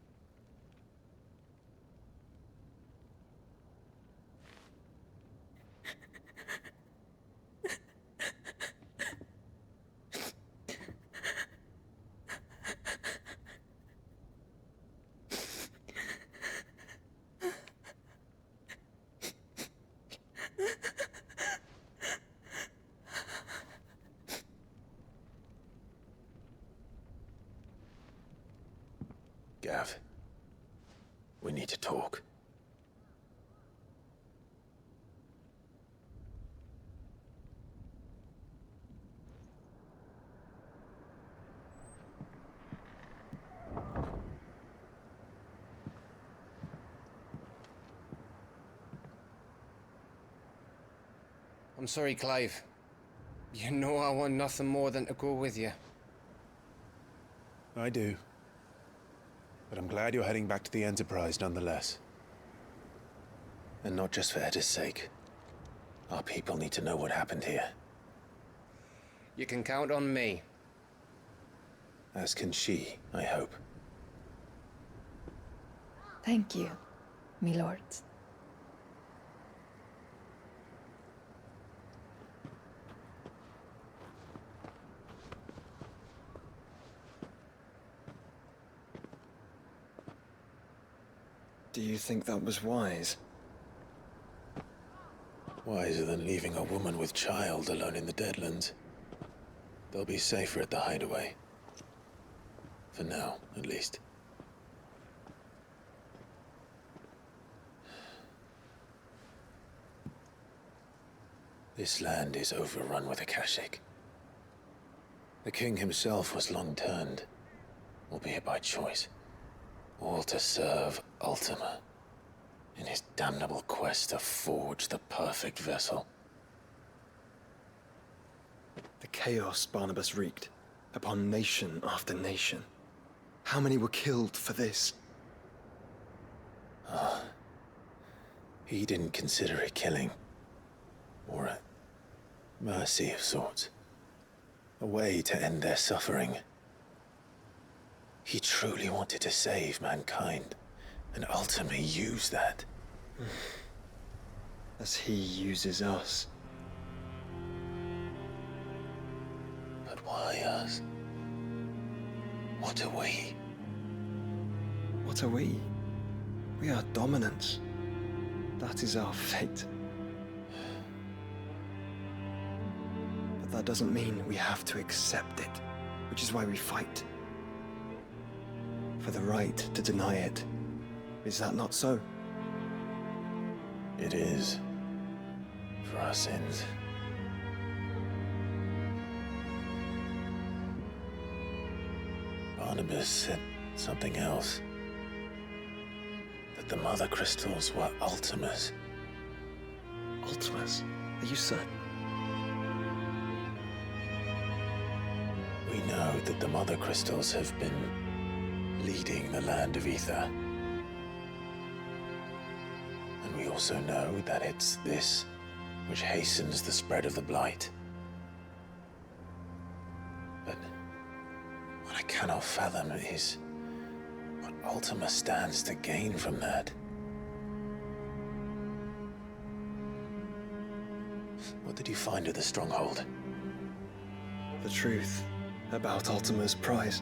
Gav, we need to talk. I'm sorry, Clive. You know I want nothing more than to go with you. I do. But I'm glad you're heading back to the Enterprise nonetheless. And not just for Edda's sake. Our people need to know what happened here. You can count on me. As can she, I hope. Thank you, me lords. Do you think that was wise? Wiser than leaving a woman with child alone in the Deadlands. They'll be safer at the hideaway. For now, at least. This land is overrun with Akashic. The king himself was long turned, albeit by choice. All to serve Ultima, in his damnable quest to forge the perfect vessel. The chaos Barnabas wreaked upon nation after nation. How many were killed for this? He didn't consider it killing. Or a mercy of sorts. A way to end their suffering. He truly wanted to save mankind, and ultimately used that. As he uses us. But why us? What are we? What are we? We are dominance. That is our fate. But that doesn't mean we have to accept it, which is why we fight. For the right to deny it. Is that not so? It is. For our sins. Barnabas said something else. That the Mother Crystals were Ultimas. Ultimas? Are you certain? We know that the Mother Crystals have been leading the land of Ether. And we also know that it's this which hastens the spread of the Blight. But what I cannot fathom is what Ultima stands to gain from that. What did you find at the Stronghold? The truth about Ultima's prize.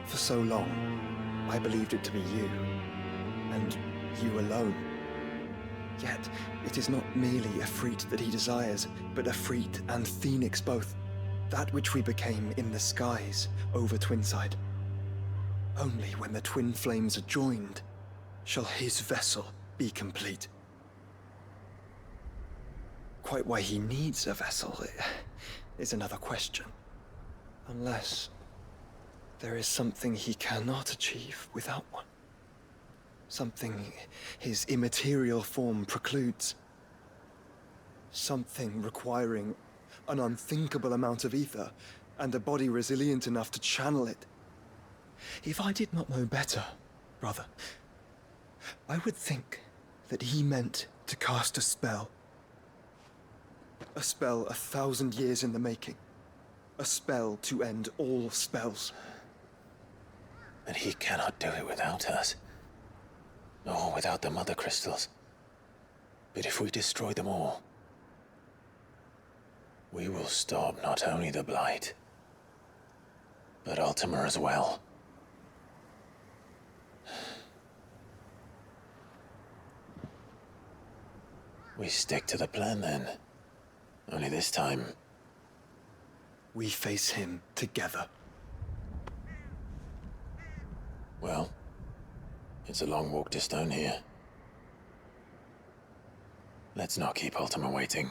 For so long, I believed it to be you, and you alone. Yet, it is not merely Efreet that he desires, but Efreet and Phoenix both. That which we became in the skies over Twinside. Only when the twin flames are joined shall his vessel be complete. Quite why he needs a vessel is another question. Unless there is something he cannot achieve without one. Something his immaterial form precludes. Something requiring an unthinkable amount of ether and a body resilient enough to channel it. If I did not know better, brother, I would think that he meant to cast a spell. A spell 1,000 years in the making. A spell to end all spells. And he cannot do it without us. Or without the Mother Crystals. But if we destroy them all, we will stop not only the Blight, but Ultima as well. We stick to the plan then. Only this time, we face him together. Well, it's a long walk to Stone here. Let's not keep Ultima waiting.